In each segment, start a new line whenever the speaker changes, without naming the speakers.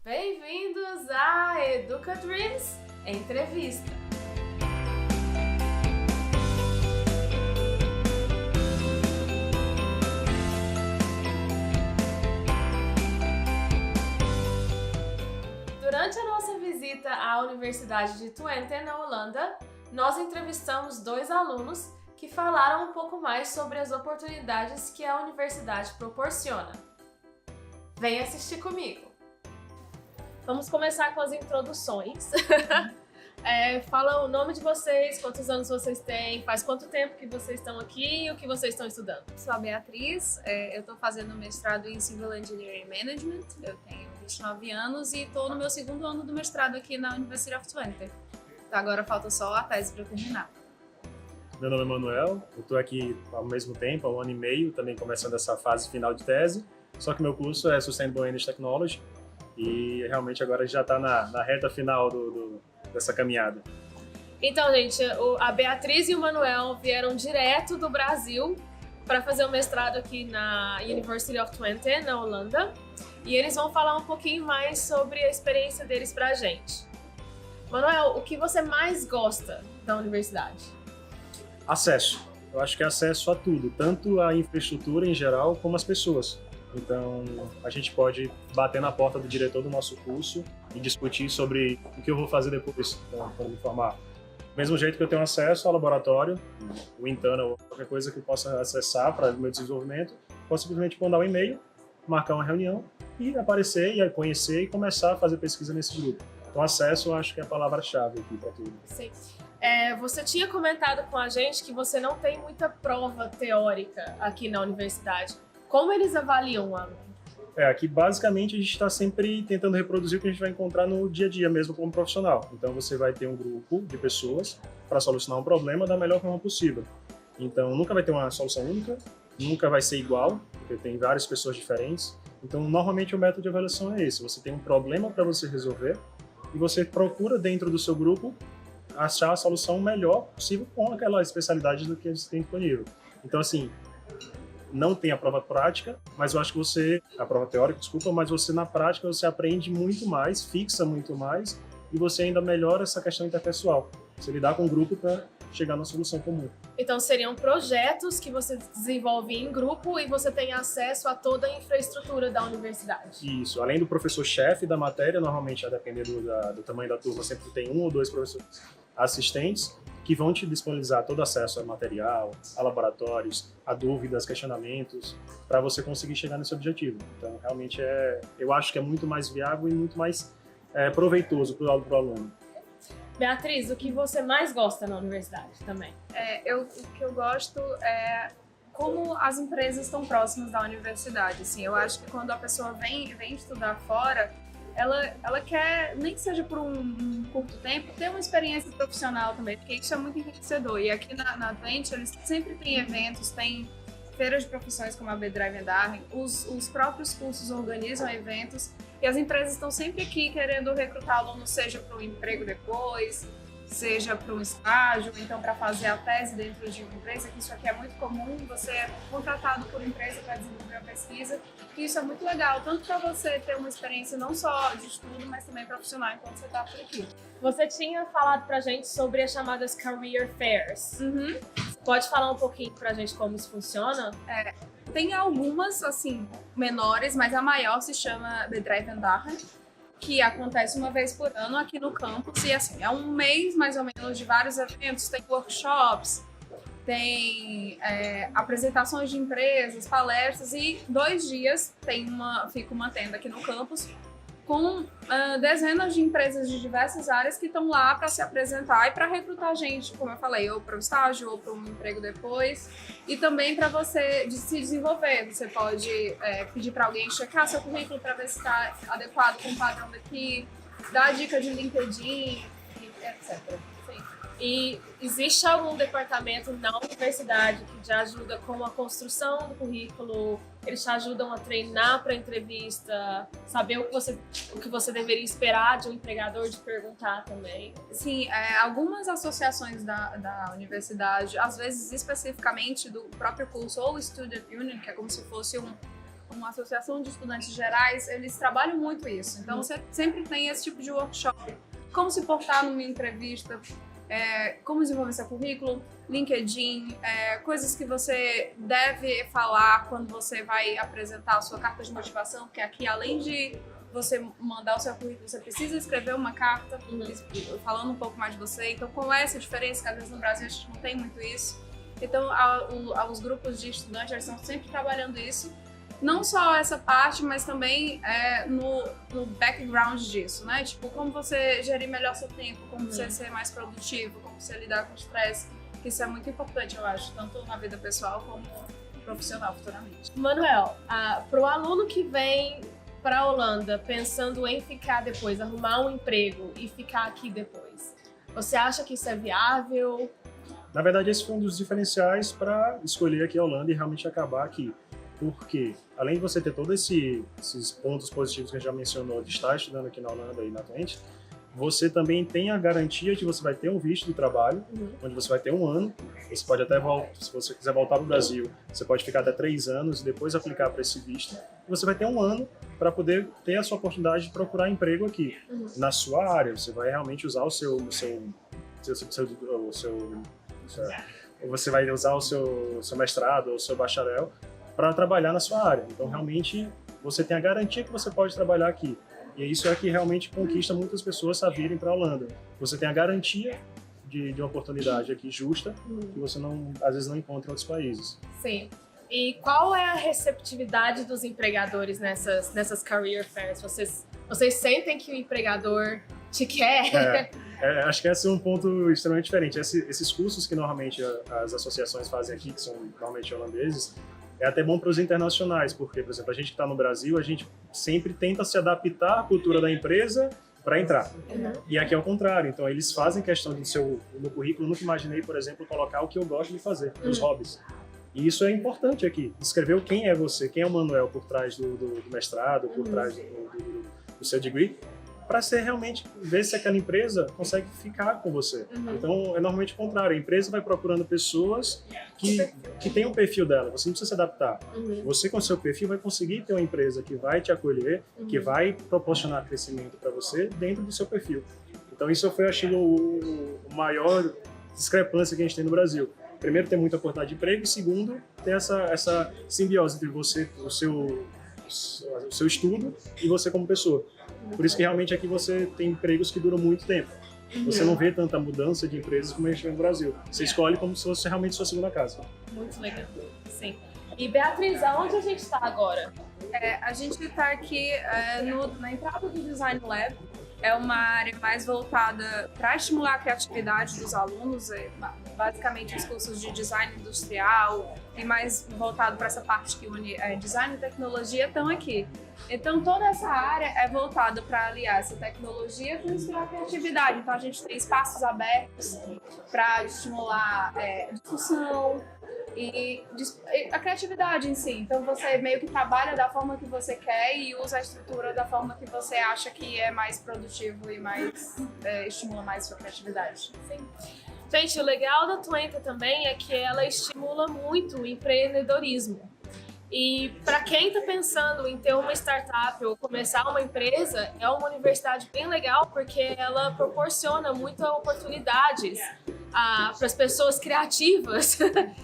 Bem-vindos à Educa Dreams Entrevista. Durante a nossa visita à Universidade de Twente, na Holanda, nós entrevistamos dois alunos que falaram um pouco mais sobre as oportunidades que a universidade proporciona. Vem assistir comigo! Vamos começar com as introduções. Fala o nome de vocês, quantos anos vocês têm, faz quanto tempo que vocês estão aqui e o que vocês estão estudando.
Sou a Beatriz, eu estou fazendo mestrado em Civil Engineering Management, eu tenho 29 anos e estou no meu segundo ano do mestrado aqui na University of Twente. Então agora falta só a tese para eu terminar.
Meu nome é Manuel, eu estou aqui ao mesmo tempo, há 1 ano e meio, também começando essa fase final de tese, só que meu curso é Sustainable Energy Technology e realmente agora já está na reta final dessa caminhada.
Então, gente, a Beatriz e o Manuel vieram direto do Brasil para fazer o mestrado aqui na University of Twente, na Holanda, e eles vão falar um pouquinho mais sobre a experiência deles para a gente. Manuel, o que você mais gosta da universidade?
Acesso. Eu acho que é acesso a tudo, tanto a infraestrutura em geral como as pessoas. Então, a gente pode bater na porta do diretor do nosso curso e discutir sobre o que eu vou fazer depois, quando me formar. Do mesmo jeito que eu tenho acesso ao laboratório, o internal, qualquer coisa que eu possa acessar para o meu desenvolvimento, posso simplesmente mandar um e-mail, marcar uma reunião e aparecer e conhecer e começar a fazer pesquisa nesse grupo. Então, acesso eu acho que é a palavra-chave aqui para tudo.
Sim. Você tinha comentado com a gente que você não tem muita prova teórica aqui na universidade. Como eles avaliam o aluno?
Aqui basicamente a gente está sempre tentando reproduzir o que a gente vai encontrar no dia a dia mesmo como profissional. Então você vai ter um grupo de pessoas para solucionar um problema da melhor forma possível. Então nunca vai ter uma solução única, nunca vai ser igual, porque tem várias pessoas diferentes. Então normalmente o método de avaliação é esse, você tem um problema para você resolver e você procura dentro do seu grupo achar a solução melhor possível com aquela especialidade do que você tem disponível. Então assim, não tem a prova prática, mas eu acho que a prova teórica, mas você na prática você aprende muito mais, fixa muito mais e você ainda melhora essa questão interpessoal. Você lidar com o grupo para chegar numa solução comum.
Então seriam projetos que você desenvolve em grupo e você tem acesso a toda a infraestrutura da universidade.
Isso, além do professor-chefe da matéria, normalmente a depender do tamanho da turma, sempre tem 1 ou 2 professores assistentes que vão te disponibilizar todo acesso a material, a laboratórios, a dúvidas, questionamentos, para você conseguir chegar nesse objetivo. Então, realmente, eu acho que é muito mais viável e muito mais proveitoso para o aluno.
Beatriz, o que você mais gosta na universidade também?
O que eu gosto é como as empresas estão próximas da universidade. Assim, eu acho que quando a pessoa vem estudar fora, ela quer, nem que seja por um curto tempo, ter uma experiência profissional também, porque isso é muito enriquecedor. E aqui na Twente, eles sempre têm eventos, tem feiras de profissões como a Bedrijven Dagen, os próprios cursos organizam eventos e as empresas estão sempre aqui querendo recrutar alunos, seja para um emprego depois, seja para um estágio, então para fazer a tese dentro de uma empresa, que isso aqui é muito comum, você é contratado por empresa para desenvolver a pesquisa, e isso é muito legal, tanto para você ter uma experiência não só de estudo, mas também profissional enquanto você está por aqui.
Você tinha falado pra gente sobre as chamadas Career Fairs.
Uhum.
Pode falar um pouquinho pra gente como isso funciona?
Tem algumas, assim, menores, mas a maior se chama Bedrijven Dagen, que acontece uma vez por ano aqui no campus, e assim, é um mês mais ou menos de vários eventos, tem workshops, tem apresentações de empresas, palestras, e 2 dias fica uma tenda aqui no campus com dezenas de empresas de diversas áreas que estão lá para se apresentar e para recrutar gente, como eu falei, ou para o estágio ou para um emprego depois, e também para você se desenvolver. Você pode pedir para alguém checar seu currículo para ver se está adequado com o padrão daqui, dar dica de LinkedIn, etc.
Sim. E existe algum departamento na universidade que te ajuda com a construção do currículo? Eles te ajudam a treinar para entrevista, saber o que você deveria esperar de um empregador te perguntar também?
Sim, algumas associações da universidade, às vezes especificamente do próprio curso, ou Student Union, que é como se fosse uma associação de estudantes gerais, eles trabalham muito isso. Então, você sempre tem esse tipo de workshop. Como se portar numa entrevista, como desenvolver seu currículo, LinkedIn, coisas que você deve falar quando você vai apresentar a sua carta de motivação, porque aqui, além de você mandar o seu currículo, você precisa escrever uma carta falando um pouco mais de você. Então, qual é essa diferença? Que às vezes no Brasil a gente não tem muito isso. Então, os grupos de estudantes eles estão sempre trabalhando isso. Não só essa parte, mas também no background disso, né? Tipo, como você gerir melhor seu tempo, como você ser mais produtivo, como você lidar com o estresse. Isso é muito importante, eu acho, tanto na vida pessoal como profissional futuramente.
Manuel, para o aluno que vem para a Holanda pensando em ficar depois, arrumar um emprego e ficar aqui depois, você acha que isso é viável?
Na verdade, esse foi um dos diferenciais para escolher aqui a Holanda e realmente acabar aqui. Porque, além de você ter todos esses pontos positivos que a gente já mencionou de estar estudando aqui na Holanda e na Twente, você também tem a garantia de que você vai ter um visto de trabalho, onde você vai ter 1 ano. Você pode até voltar, se você quiser voltar para o Brasil, você pode ficar até 3 anos e depois aplicar para esse visto. E você vai ter 1 ano para poder ter a sua oportunidade de procurar emprego aqui, na sua área. Você vai realmente usar você vai usar o seu mestrado ou o seu bacharel para trabalhar na sua área. Então, realmente, você tem a garantia que você pode trabalhar aqui. E isso é que realmente conquista muitas pessoas a virem para a Holanda. Você tem a garantia de uma oportunidade aqui justa que você às vezes não encontra em outros países.
Sim. E qual é a receptividade dos empregadores nessas career fairs? Vocês sentem que o empregador te quer?
Acho que esse é um ponto extremamente diferente. Esses cursos que normalmente as associações fazem aqui, que são normalmente holandeses, é até bom para os internacionais, porque, por exemplo, a gente que está no Brasil, a gente sempre tenta se adaptar à cultura da empresa para entrar. E aqui é o contrário. Então, eles fazem questão no currículo. Eu nunca imaginei, por exemplo, colocar o que eu gosto de fazer, os hobbies. E isso é importante aqui. Escrever quem é você, quem é o Manuel por trás do mestrado, por trás do seu degree, para ser realmente ver se aquela empresa consegue ficar com você. Então, é normalmente o contrário. A empresa vai procurando pessoas que têm o perfil dela. Você não precisa se adaptar. Você, com o seu perfil, vai conseguir ter uma empresa que vai te acolher, que vai proporcionar crescimento para você dentro do seu perfil. Então, isso foi, acho, a maior discrepância que a gente tem no Brasil. Primeiro, ter muita oportunidade de emprego. E segundo, ter essa simbiose entre você, o seu estudo e você como pessoa. Por isso que realmente aqui você tem empregos que duram muito tempo. Você não vê tanta mudança de empresas como a gente vê no Brasil. Você escolhe como se fosse realmente sua segunda casa.
Muito legal, sim. E Beatriz, aonde a gente está agora?
A gente está aqui na entrada do Design Lab. É uma área mais voltada para estimular a criatividade dos alunos, basicamente os cursos de design industrial e mais voltado para essa parte que une design e tecnologia estão aqui. Então toda essa área é voltada para aliar essa tecnologia com estimular a criatividade. Então a gente tem espaços abertos para estimular discussão e a criatividade em si. Então você meio que trabalha da forma que você quer e usa a estrutura da forma que você acha que é mais produtivo e mais estimula mais sua criatividade.
Sim. Gente, o legal da Twente também é que ela estimula muito o empreendedorismo. E para quem está pensando em ter uma startup ou começar uma empresa, é uma universidade bem legal porque ela proporciona muitas oportunidades para as pessoas criativas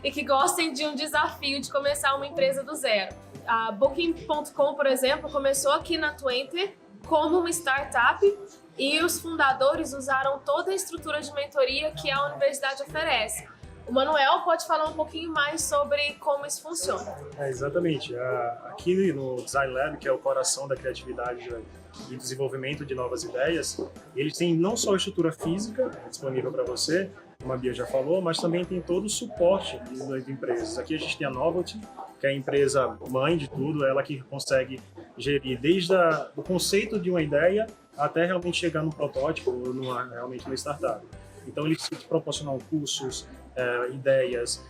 e que gostem de um desafio de começar uma empresa do zero. A Booking.com, por exemplo, começou aqui na Twente como uma startup e os fundadores usaram toda a estrutura de mentoria que a universidade oferece. O Manuel pode falar um pouquinho mais sobre como isso funciona.
Exatamente. Aqui no Design Lab, que é o coração da criatividade e desenvolvimento de novas ideias, eles têm não só a estrutura física disponível para você, como a Bia já falou, mas também tem todo o suporte de empresas. Aqui a gente tem a Novelty, que é a empresa mãe de tudo, ela que consegue gerir desde o conceito de uma ideia até realmente chegar no protótipo ou realmente numa startup. Então eles te proporcionam cursos, ideias,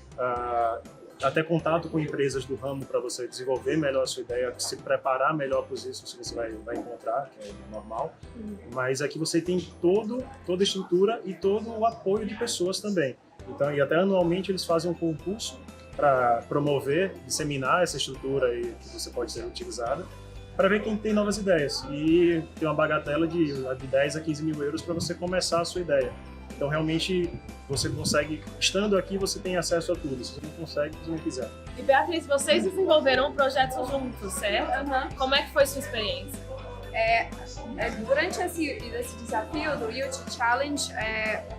até contato com empresas do ramo para você desenvolver melhor a sua ideia, se preparar melhor para os riscos que você vai encontrar, que é normal. Mas aqui você tem toda a estrutura e todo o apoio de pessoas também. Então, e até anualmente eles fazem um concurso para promover, disseminar essa estrutura aí que você pode ser utilizada, para ver quem tem novas ideias. E tem uma bagatela de 10 a 15 mil euros para você começar a sua ideia. Então, realmente, você consegue, estando aqui, você tem acesso a tudo. Se você não consegue, se não quiser.
E Beatriz, vocês desenvolveram um projeto juntos, certo? Como é que foi sua experiência?
Durante esse desafio do Youth Challenge,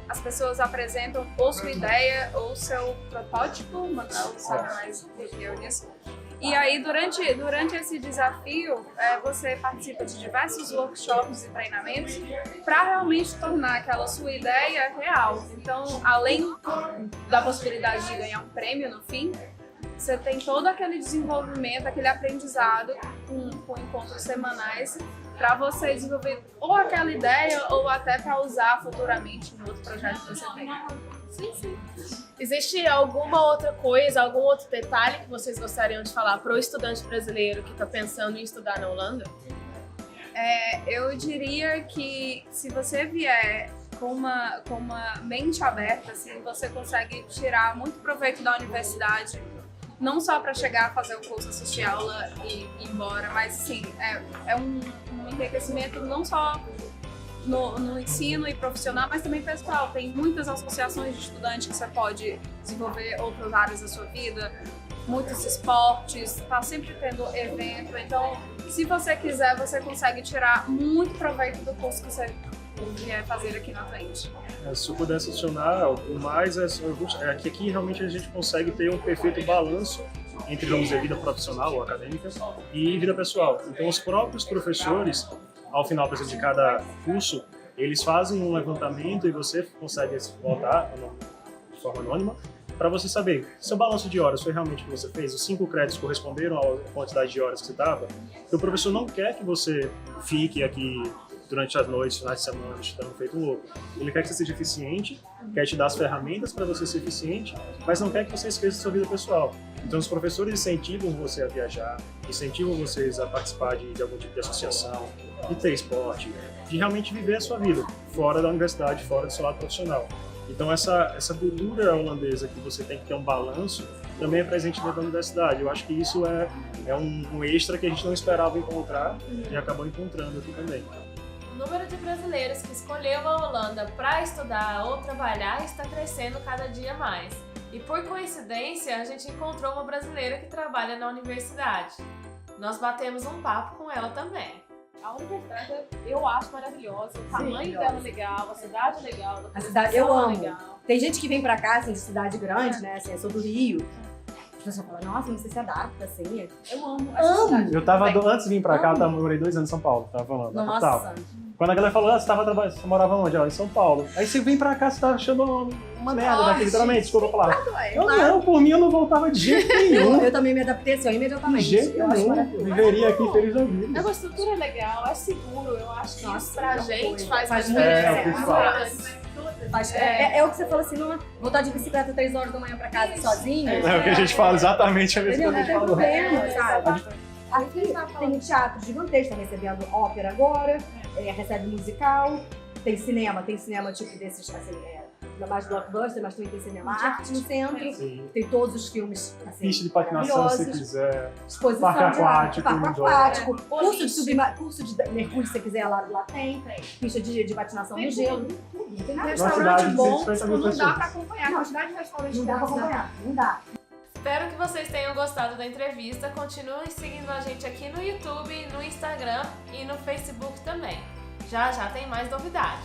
as pessoas apresentam ou sua ideia ou seu protótipo, o Manuel sabe mais do que eu nisso. E aí, durante esse desafio, você participa de diversos workshops e treinamentos para realmente tornar aquela sua ideia real. Então, além da possibilidade de ganhar um prêmio no fim, você tem todo aquele desenvolvimento, aquele aprendizado com encontros semanais para você desenvolver ou aquela ideia ou até para usar futuramente no outro projeto que você tem.
Sim. Existe alguma outra coisa, algum outro detalhe que vocês gostariam de falar para o estudante brasileiro que está pensando em estudar na Holanda?
Eu diria que se você vier com uma mente aberta, assim, você consegue tirar muito proveito da universidade, não só para chegar a fazer o curso, assistir aula e ir embora, mas sim, é um enriquecimento não só no ensino e profissional, mas também pessoal. Tem muitas associações de estudantes que você pode desenvolver outras áreas da sua vida, muitos esportes, tá sempre tendo evento. Então, se você quiser, você consegue tirar muito proveito do curso que você vier fazer aqui na frente.
Se eu pudesse adicionar, o mais é que aqui realmente a gente consegue ter um perfeito balanço entre, vamos dizer, vida profissional ou acadêmica e vida pessoal. Então, os próprios professores, ao final, por exemplo, de cada curso, eles fazem um levantamento e você consegue votar de forma anônima para você saber seu balanço de horas foi realmente o que você fez, os 5 créditos corresponderam à quantidade de horas que você estava. O professor não quer que você fique aqui durante as noites, finais de semana, estando feito um louco. Ele quer que você seja eficiente, quer te dar as ferramentas para você ser eficiente, mas não quer que você esqueça a sua vida pessoal. Então, os professores incentivam você a viajar, incentivam vocês a participar de algum tipo de associação, de ter esporte, de realmente viver a sua vida fora da universidade, fora do seu lado profissional. Então, essa cultura holandesa que você tem que ter um balanço também é presente dentro da universidade. Eu acho que isso é um extra que a gente não esperava encontrar e acabou encontrando aqui também.
O número de brasileiros que escolheu a Holanda para estudar ou trabalhar está crescendo cada dia mais. E por coincidência, a gente encontrou uma brasileira que trabalha na universidade. Nós batemos um papo com ela também.
A universidade eu acho maravilhosa, o tamanho dela é legal, a cidade é legal,
a cidade eu amo.
Legal.
Tem gente que vem pra cá, assim, de cidade grande, né? Assim, eu sou do Rio. A pessoa fala, nossa, você se adapta, assim.
Eu amo essa cidade.
Eu tava, antes de vir pra cá, eu morei 2 anos em São Paulo, tava falando.
Nossa.
Quando a galera falou, você morava onde? Em São Paulo. Aí você vem pra cá, você tá achando uma merda daqui, literalmente, desculpa falar. Não, por mim eu não voltava de jeito nenhum.
Eu também me adaptei assim, imediatamente.
De jeito nenhum. Viveria aqui feliz da vida.
É uma estrutura legal, é seguro, eu acho que isso
Pra gente faz
diferença.
É o que você fala assim, não voltar de bicicleta 3 horas da manhã pra casa sozinho.
É o que a gente fala, exatamente a mesma
Entendeu?
coisa
Não
que
tem
a gente falou.
problema, sabe? Aqui tem um teatro gigantesco, tá recebendo ópera agora, recebe musical, tem cinema tipo desses, assim, mais blockbuster, mas também tem cinema arte no centro,
Sim.
tem todos os filmes, assim,
Pista de patinação, se
maravilhosos.
quiser.
Exposição
Parque
de arte,
aquático,
parque
indoor.
aquático, curso de mergulho, se você quiser, lá tem, pista de patinação no gelo, tudo, tem nada.
Restaurante
cidade de
bom,
150 mil
não dá
pessoas.
pra acompanhar a quantidade de restaurantes
Não dá pra acompanhar, não dá.
Espero que vocês tenham gostado da entrevista. Continuem seguindo a gente aqui no YouTube, no Instagram e no Facebook também. Já tem mais novidade.